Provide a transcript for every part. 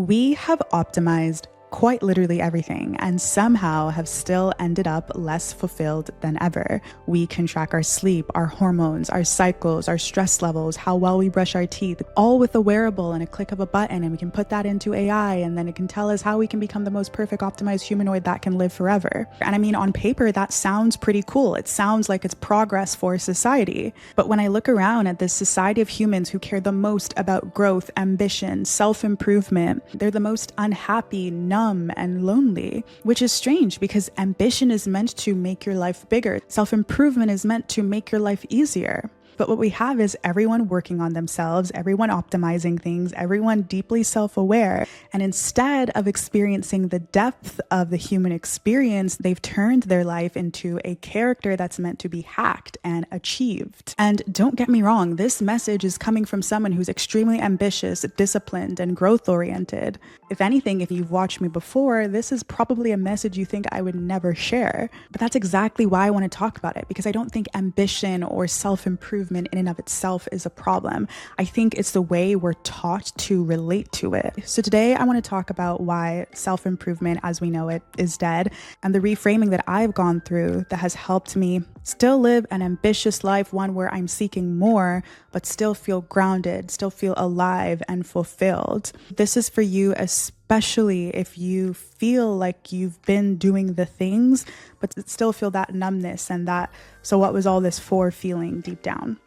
We have optimized quite literally everything and somehow have still ended up less fulfilled than ever. We can track our sleep, our hormones, our cycles, our stress levels, how well we brush our teeth, all with a wearable and a click of a button, and we can put that into AI and then it can tell us how we can become the most perfect optimized humanoid that can live forever. And I mean, on paper, that sounds pretty cool. It sounds like it's progress for society. But when I look around at this society of humans who care the most about growth, ambition, self-improvement, they're the most unhappy, numb, and lonely, which is strange because ambition is meant to make your life bigger. Self-improvement is meant to make your life easier. But what we have is everyone working on themselves, everyone optimizing things, everyone deeply self-aware. And instead of experiencing the depth of the human experience, they've turned their life into a character that's meant to be hacked and achieved. And don't get me wrong, this message is coming from someone who's extremely ambitious, disciplined, and growth-oriented. If anything, if you've watched me before, this is probably a message you think I would never share. But that's exactly why I want to talk about it, because I don't think ambition or self-improvement in and of itself is a problem. I think it's the way we're taught to relate to it. So today I want to talk about why self-improvement as we know it is dead, and the reframing that I've gone through that has helped me still live an ambitious life, one where I'm seeking more, but still feel grounded, still feel alive and fulfilled. This is for you, especially if you feel like you've been doing the things, but still feel that numbness and that, so what was all this for feeling deep down.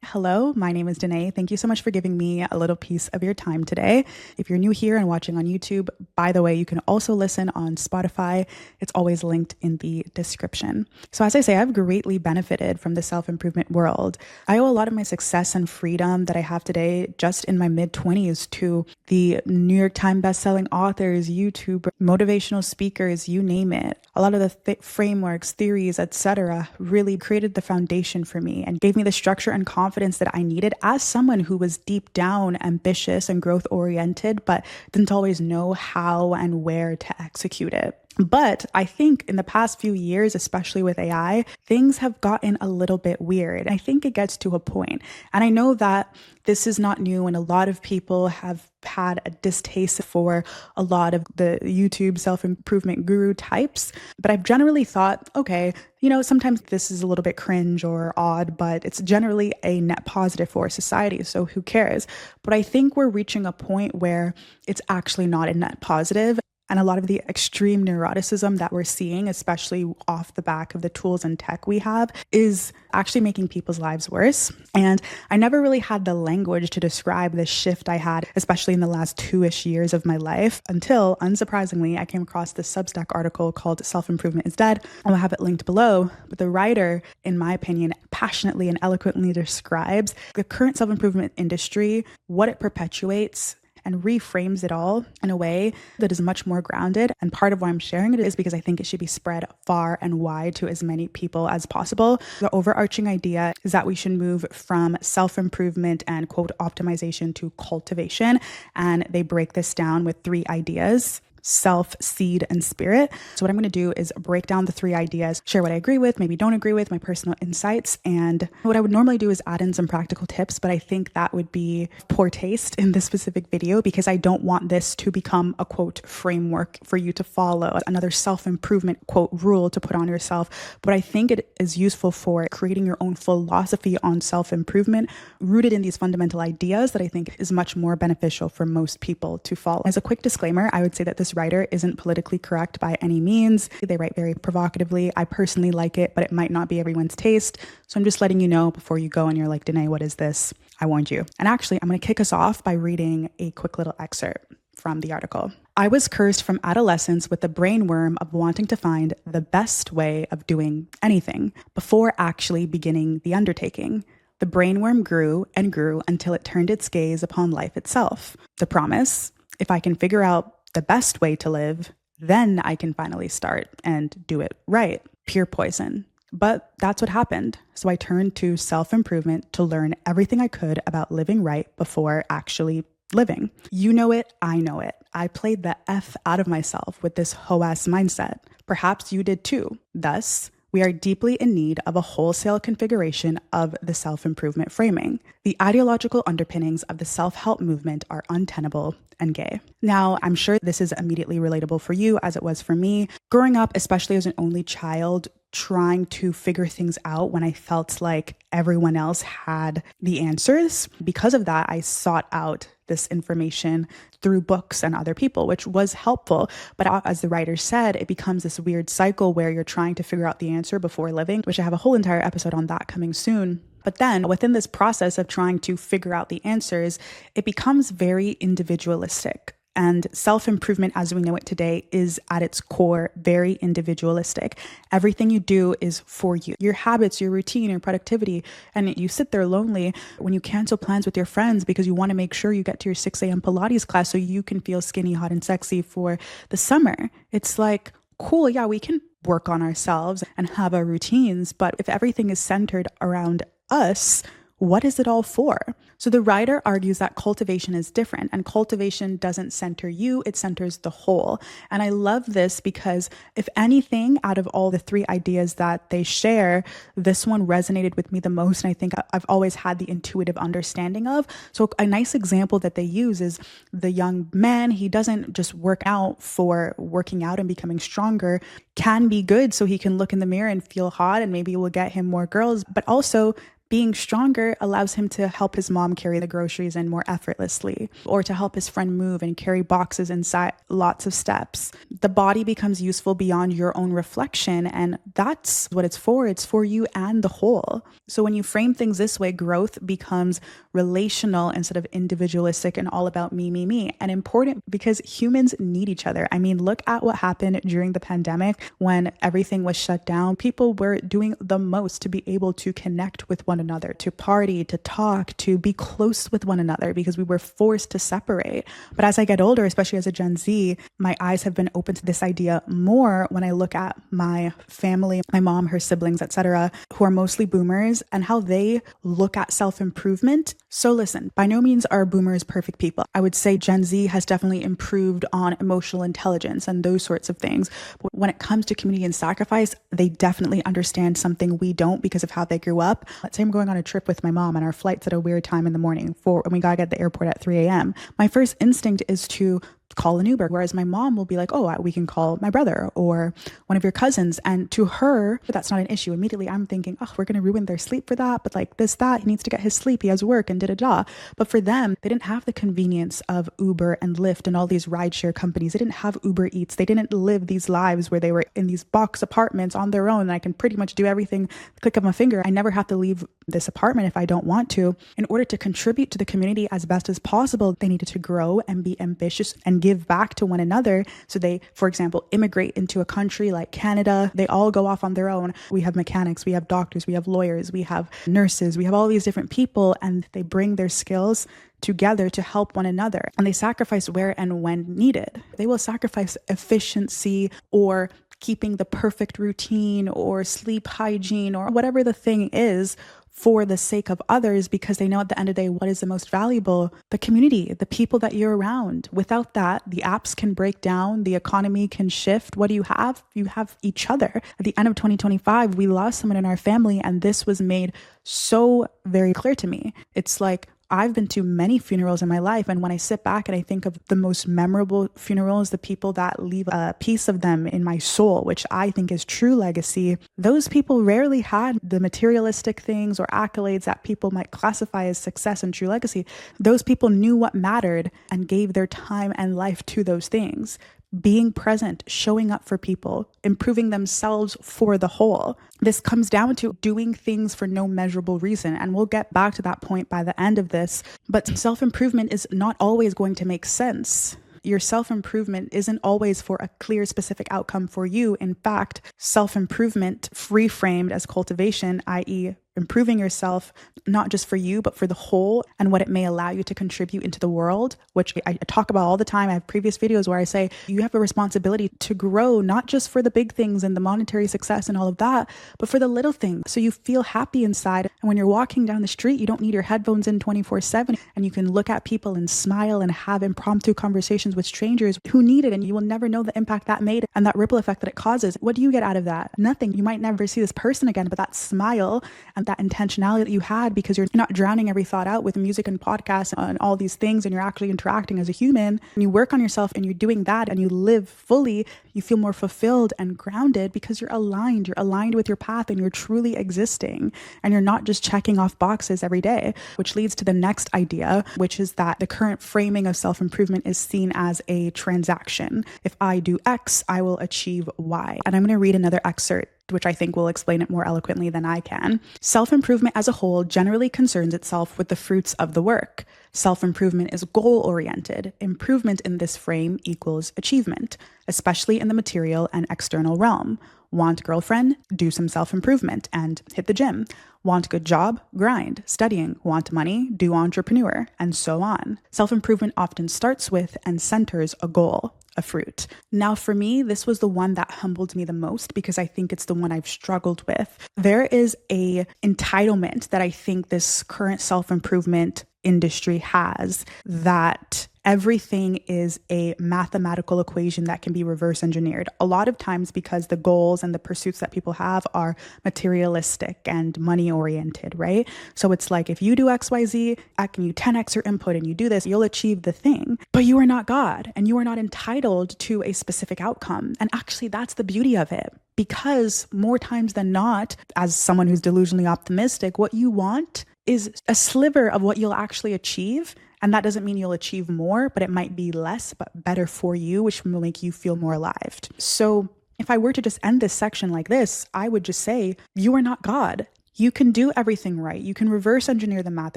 Hello, my name is Danae. Thank you so much for giving me a little piece of your time today. If you're new here and watching on YouTube, by the way, you can also listen on Spotify. It's always linked in the description. So as I say, I've greatly benefited from the self-improvement world. I owe a lot of my success and freedom that I have today just in my mid-20s to the New York Times bestselling authors, YouTube, motivational speakers, you name it. A lot of the frameworks, theories, etc. really created the foundation for me and gave me the structure and confidence that I needed as someone who was deep down ambitious and growth oriented, but didn't always know how and where to execute it. But I think in the past few years, especially with AI, things have gotten a little bit weird. I think it gets to a point. And I know that this is not new, and a lot of people have had a distaste for a lot of the YouTube self-improvement guru types. But I've generally thought, okay, sometimes this is a little bit cringe or odd, but it's generally a net positive for society. So who cares? But I think we're reaching a point where it's actually not a net positive. And a lot of the extreme neuroticism that we're seeing, especially off the back of the tools and tech we have, is actually making people's lives worse. And I never really had the language to describe the shift I had, especially in the last 2-ish years of my life, until, unsurprisingly, I came across this Substack article called Self-Improvement is Dead. I'll have it linked below. But the writer, in my opinion, passionately and eloquently describes the current self-improvement industry, what it perpetuates, and reframes it all in a way that is much more grounded. And part of why I'm sharing it is because I think it should be spread far and wide to as many people as possible. The overarching idea is that we should move from self-improvement and quote optimization to cultivation. And they break this down with 3 ideas: self, seed, and spirit. So what I'm going to do is break down the 3 ideas, share what I agree with, maybe don't agree with, my personal insights. And what I would normally do is add in some practical tips, but I think that would be poor taste in this specific video because I don't want this to become a quote framework for you to follow, another self-improvement quote rule to put on yourself. But I think it is useful for creating your own philosophy on self-improvement rooted in these fundamental ideas that I think is much more beneficial for most people to follow. As a quick disclaimer, I would say that this writer isn't politically correct by any means. They write very provocatively. I personally like it, but it might not be everyone's taste. So I'm just letting you know before you go and you're like, Danae, what is this? I warned you. And actually, I'm going to kick us off by reading a quick little excerpt from the article. I was cursed from adolescence with the brainworm of wanting to find the best way of doing anything before actually beginning the undertaking. The brainworm grew and grew until it turned its gaze upon life itself. The promise, if I can figure out the best way to live, then I can finally start and do it right. Pure poison. But that's what happened. So I turned to self-improvement to learn everything I could about living right before actually living. You know it, I know it. I played the F out of myself with this hoe-ass mindset. Perhaps you did too. Thus, we are deeply in need of a wholesale configuration of the self-improvement framing. The ideological underpinnings of the self-help movement are untenable and gay. Now, I'm sure this is immediately relatable for you as it was for me. Growing up, especially as an only child, trying to figure things out when I felt like everyone else had the answers. Because of that, I sought out this information through books and other people, which was helpful. But as the writer said, it becomes this weird cycle where you're trying to figure out the answer before living, which I have a whole entire episode on that coming soon. But then within this process of trying to figure out the answers, it becomes very individualistic. And self-improvement as we know it today is at its core very individualistic. Everything you do is for you. Your habits, your routine, your productivity. And you sit there lonely when you cancel plans with your friends because you want to make sure you get to your 6 a.m. Pilates class so you can feel skinny, hot, and sexy for the summer. It's like, cool, yeah, we can work on ourselves and have our routines. But if everything is centered around us, what is it all for? So the writer argues that cultivation is different, and cultivation doesn't center you, it centers the whole. And I love this because if anything, out of all the 3 ideas that they share, this one resonated with me the most. And I think I've always had the intuitive understanding of. So a nice example that they use is the young man. He doesn't just work out for working out and becoming stronger, can be good so he can look in the mirror and feel hot and maybe it will get him more girls, but also being stronger allows him to help his mom carry the groceries in more effortlessly, or to help his friend move and carry boxes inside lots of steps. The body becomes useful beyond your own reflection, and that's what it's for. It's for you and the whole. So when you frame things this way, growth becomes relational instead of individualistic and all about me, and important because humans need each other. I mean, look at what happened during the pandemic when everything was shut down. People were doing the most to be able to connect with one another, to party, to talk, to be close with one another because we were forced to separate. But as I get older, especially as a Gen Z, my eyes have been open to this idea more when I look at my family, my mom, her siblings, etc., who are mostly boomers, and how they look at self-improvement. So listen, by no means are boomers perfect people. I would say Gen Z has definitely improved on emotional intelligence and those sorts of things. But when it comes to community and sacrifice, they definitely understand something we don't because of how they grew up. Let's say I'm going on a trip with my mom and our flight's at a weird time in the morning and we gotta get to the airport at 3 a.m. My first instinct is to call an Uber, whereas my mom will be like, oh, we can call my brother or one of your cousins. And to her, that's not an issue. Immediately I'm thinking, oh, we're going to ruin their sleep for that. But like that, he needs to get his sleep. He has work and da-da-da. But for them, they didn't have the convenience of Uber and Lyft and all these rideshare companies. They didn't have Uber Eats. They didn't live these lives where they were in these box apartments on their own. And I can pretty much do everything click of my finger. I never have to leave this apartment if I don't want to. In order to contribute to the community as best as possible, they needed to grow and be ambitious and give back to one another. So they, for example, immigrate into a country like Canada. They all go off on their own. We have mechanics, we have doctors, we have lawyers, we have nurses, we have all these different people, and they bring their skills together to help one another. And they sacrifice where and when needed. They will sacrifice efficiency or keeping the perfect routine or sleep hygiene or whatever the thing is for the sake of others, because they know at the end of the day, what is the most valuable? The community, the people that you're around. Without that, the apps can break down, the economy can shift. What do you have? You have each other. At the end of 2025, we lost someone in our family, and this was made so very clear to me. It's like, I've been to many funerals in my life, and when I sit back and I think of the most memorable funerals, the people that leave a piece of them in my soul, which I think is true legacy, those people rarely had the materialistic things or accolades that people might classify as success and true legacy. Those people knew what mattered and gave their time and life to those things. Being present, showing up for people, improving themselves for the whole. This comes down to doing things for no measurable reason. And we'll get back to that point by the end of this. But self-improvement is not always going to make sense. Your self-improvement isn't always for a clear, specific outcome for you. In fact, self-improvement reframed as cultivation, i.e., improving yourself, not just for you, but for the whole, and what it may allow you to contribute into the world, which I talk about all the time. I have previous videos where I say you have a responsibility to grow, not just for the big things and the monetary success and all of that, but for the little things. So you feel happy inside. And when you're walking down the street, you don't need your headphones in 24/7, and you can look at people and smile and have impromptu conversations with strangers who need it. And you will never know the impact that made and that ripple effect that it causes. What do you get out of that? Nothing. You might never see this person again, but that smile and that intentionality that you had, because you're not drowning every thought out with music and podcasts and all these things, and you're actually interacting as a human, and you work on yourself and you're doing that and you live fully, you feel more fulfilled and grounded because you're aligned with your path, and you're truly existing, and you're not just checking off boxes every day. Which leads to the next idea, which is that the current framing of self-improvement is seen as a transaction. If I do X, I will achieve Y. And I'm going to read another excerpt which I think will explain it more eloquently than I can. Self-improvement as a whole generally concerns itself with the fruits of the work. Self-improvement is goal-oriented. Improvement in this frame equals achievement, especially in the material and external realm. Want girlfriend? Do some self-improvement and hit the gym. Want good job? Grind. Studying. Want money? Do entrepreneur, and so on. Self-improvement often starts with and centers a goal, a fruit. Now, for me, this was the one that humbled me the most because I think it's the one I've struggled with. There is a entitlement that I think this current self-improvement industry has, that everything is a mathematical equation that can be reverse engineered. A lot of times because the goals and the pursuits that people have are materialistic and money oriented, right? So it's like, if you do XYZ, and you 10x your input and you do this, you'll achieve the thing. But you are not God, and you are not entitled to a specific outcome. And actually, that's the beauty of it. Because more times than not, as someone who's delusionally optimistic, what you want is a sliver of what you'll actually achieve. And that doesn't mean you'll achieve more, but it might be less, but better for you, which will make you feel more alive. So if I were to just end this section like this, I would just say, you are not God. You can do everything right. You can reverse engineer the math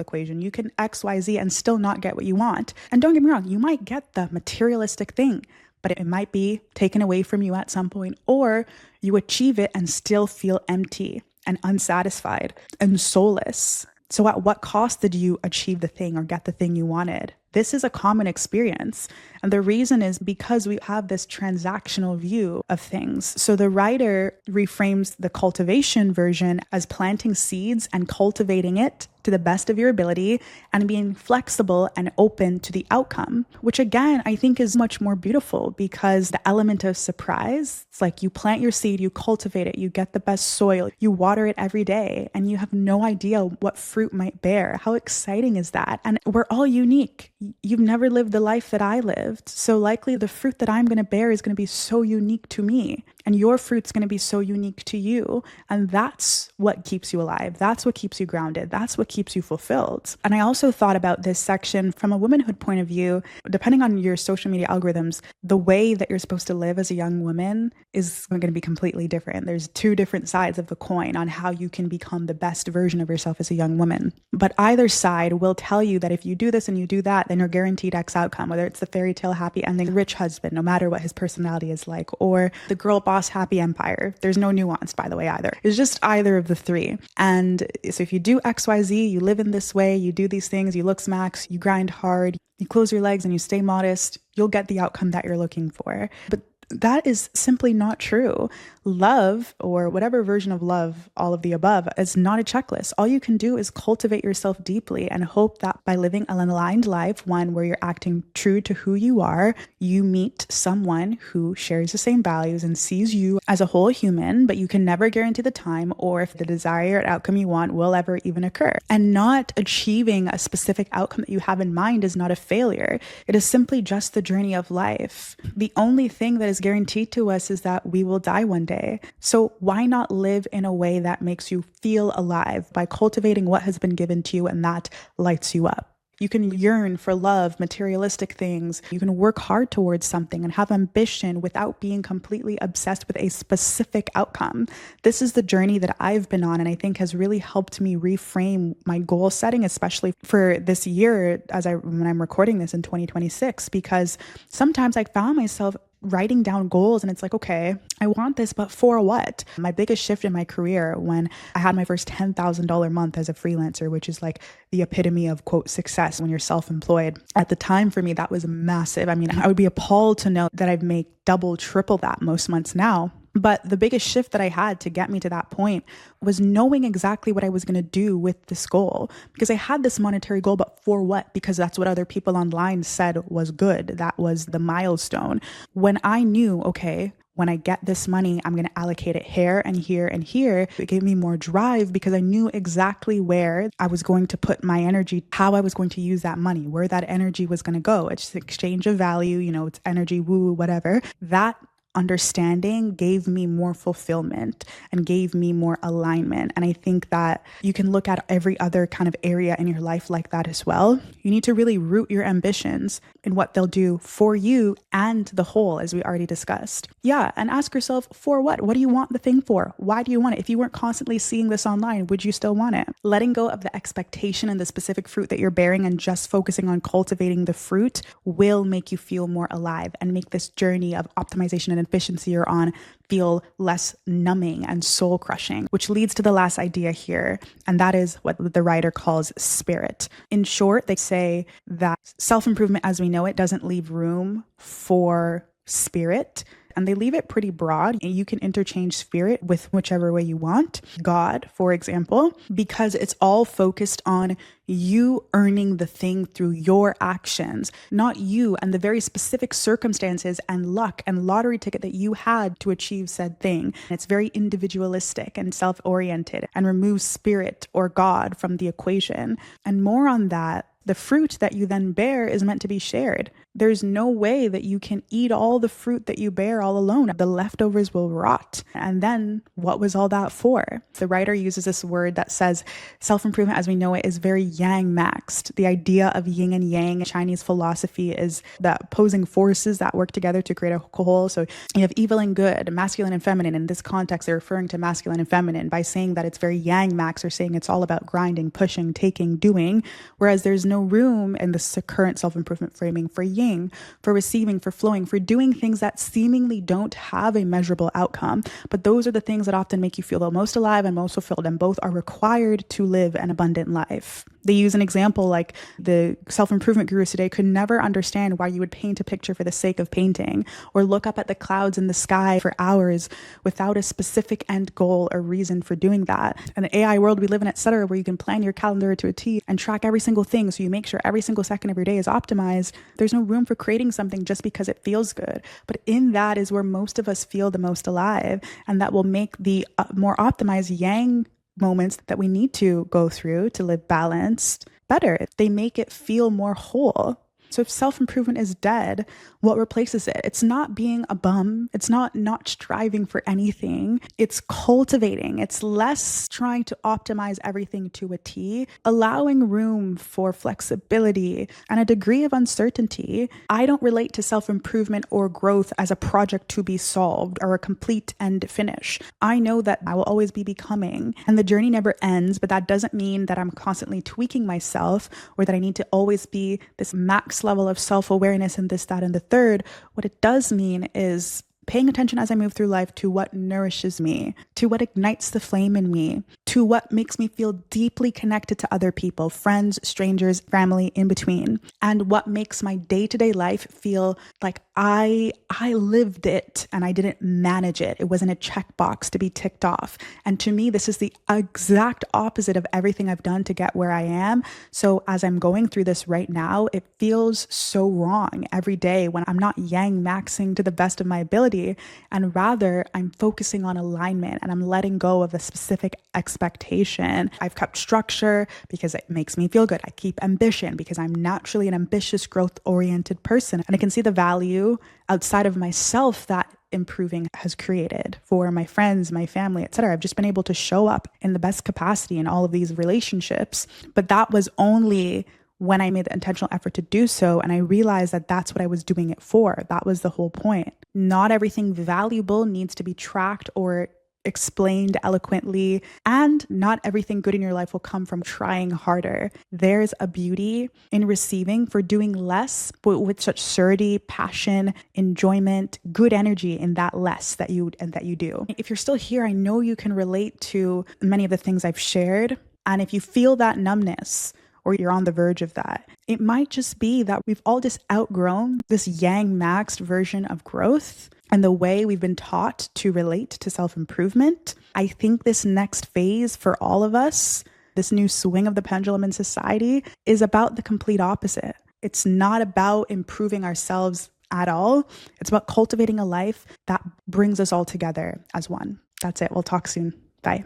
equation. You can XYZ and still not get what you want. And don't get me wrong, you might get the materialistic thing, but it might be taken away from you at some point, or you achieve it and still feel empty and unsatisfied and soulless. So at what cost did you achieve the thing or get the thing you wanted? This is a common experience. And the reason is because we have this transactional view of things. So the writer reframes the cultivation version as planting seeds and cultivating it to the best of your ability and being flexible and open to the outcome, which again, I think is much more beautiful because the element of surprise, it's like you plant your seed, you cultivate it, you get the best soil, you water it every day, and you have no idea what fruit might bear. How exciting is that? And we're all unique. You've never lived the life that I lived. So likely the fruit that I'm going to bear is going to be so unique to me, and your fruit's going to be so unique to you. And that's what keeps you alive. That's what keeps you grounded. That's what keeps you fulfilled. And I also thought about this section from a womanhood point of view. Depending on your social media algorithms, the way that you're supposed to live as a young woman is going to be completely different. There's two different sides of the coin on how you can become the best version of yourself as a young woman. But either side will tell you that if you do this and you do that, then you're guaranteed X outcome, whether it's the fairy tale happy ending, rich husband, no matter what his personality is like, or the girl boss happy empire. There's no nuance, by the way, either. It's just either of the three. And so if you do XYZ, you live in this way, you do these things, you look smacks, you grind hard, you close your legs and you stay modest, you'll get the outcome that you're looking for. But that is simply not true. Love, or whatever version of love, all of the above, is not a checklist. All you can do is cultivate yourself deeply and hope that by living an aligned life, one where you're acting true to who you are, you meet someone who shares the same values and sees you as a whole human, but you can never guarantee the time or if the desired outcome you want will ever even occur. And not achieving a specific outcome that you have in mind is not a failure. It is simply just the journey of life. The only thing that is guaranteed to us is that we will die one day. So why not live in a way that makes you feel alive by cultivating what has been given to you and that lights you up? You can yearn for love, materialistic things. You can work hard towards something and have ambition without being completely obsessed with a specific outcome. This is the journey that I've been on, and I think has really helped me reframe my goal setting, especially for this year when I'm recording this in 2026, because sometimes I found myself writing down goals, and it's like, okay, I want this, but for what? My biggest shift in my career when I had my first $10,000 month as a freelancer, which is like the epitome of quote success when you're self-employed. At the time for me, that was massive. I mean, I would be appalled to know that I've made double, triple that most months now. But the biggest shift that I had to get me to that point was knowing exactly what I was going to do with this goal, because I had this monetary goal, but for what? Because that's what other people online said was good. That was the milestone. When I knew, okay, when I get this money, I'm going to allocate it here and here and here. It gave me more drive because I knew exactly where I was going to put my energy, how I was going to use that money, where that energy was going to go. It's exchange of value, it's energy, woo, whatever. That understanding gave me more fulfillment and gave me more alignment. And I think that you can look at every other kind of area in your life like that as well. You need to really root your ambitions in what they'll do for you and the whole, as we already discussed. Yeah. And ask yourself, for what? What do you want the thing for? Why do you want it? If you weren't constantly seeing this online, would you still want it? Letting go of the expectation and the specific fruit that you're bearing and just focusing on cultivating the fruit will make you feel more alive and make this journey of optimization and efficiency you're on feel less numbing and soul crushing, which leads to the last idea here. And that is what the writer calls spirit. In short, they say that self-improvement as we know it doesn't leave room for spirit. And they leave it pretty broad. You can interchange spirit with whichever way you want. God, for example, because it's all focused on you earning the thing through your actions, not you and the very specific circumstances and luck and lottery ticket that you had to achieve said thing. It's very individualistic and self-oriented and removes spirit or God from the equation. And more on that, the fruit that you then bear is meant to be shared. There's no way that you can eat all the fruit that you bear all alone. The leftovers will rot. And then what was all that for? The writer uses this word that says self-improvement as we know it is very yang maxed. The idea of yin and yang in Chinese philosophy is the opposing forces that work together to create a whole. So you have evil and good, masculine and feminine. In this context, they're referring to masculine and feminine by saying that it's very yang maxed, or saying it's all about grinding, pushing, taking, doing, whereas there's no room in this current self-improvement framing for yin, for receiving, for flowing, for doing things that seemingly don't have a measurable outcome. But those are the things that often make you feel the most alive and most fulfilled, and both are required to live an abundant life. They use an example like the self-improvement gurus today could never understand why you would paint a picture for the sake of painting, or look up at the clouds in the sky for hours without a specific end goal or reason for doing that. And the AI world we live in, etc., where you can plan your calendar to a T and track every single thing so you make sure every single second of your day is optimized. There's no room for creating something just because it feels good. But in that is where most of us feel the most alive, and that will make the more optimized yang moments that we need to go through to live balanced better. They make it feel more whole. So if self-improvement is dead, what replaces it? It's not being a bum. It's not striving for anything. It's cultivating. It's less trying to optimize everything to a T, allowing room for flexibility and a degree of uncertainty. I don't relate to self-improvement or growth as a project to be solved or a complete end finish. I know that I will always be becoming, and the journey never ends, but that doesn't mean that I'm constantly tweaking myself or that I need to always be this max level of self-awareness and this, that, and the third. What it does mean is paying attention as I move through life to what nourishes me, to what ignites the flame in me, to what makes me feel deeply connected to other people, friends, strangers, family, in between, and what makes my day-to-day life feel like I lived it and I didn't manage it. It wasn't a checkbox to be ticked off. And to me, this is the exact opposite of everything I've done to get where I am. So as I'm going through this right now, it feels so wrong every day when I'm not yang maxing to the best of my ability, and rather I'm focusing on alignment and I'm letting go of a specific expectation. I've kept structure because it makes me feel good. I keep ambition because I'm naturally an ambitious, growth-oriented person, and I can see the value outside of myself that improving has created for my friends, my family, etc. I've just been able to show up in the best capacity in all of these relationships. But that was only when I made the intentional effort to do so, and I realized that that's what I was doing it for. That was the whole point. Not everything valuable needs to be tracked or explained eloquently. And not everything good in your life will come from trying harder. There's a beauty in receiving for doing less, but with such surety, passion, enjoyment, good energy in that less that you do. If you're still here, I know you can relate to many of the things I've shared. And if you feel that numbness, or you're on the verge of that, it might just be that we've all just outgrown this yang maxed version of growth and the way we've been taught to relate to self-improvement. I think this next phase for all of us, this new swing of the pendulum in society, is about the complete opposite. It's not about improving ourselves at all. It's about cultivating a life that brings us all together as one. That's it. We'll talk soon. Bye.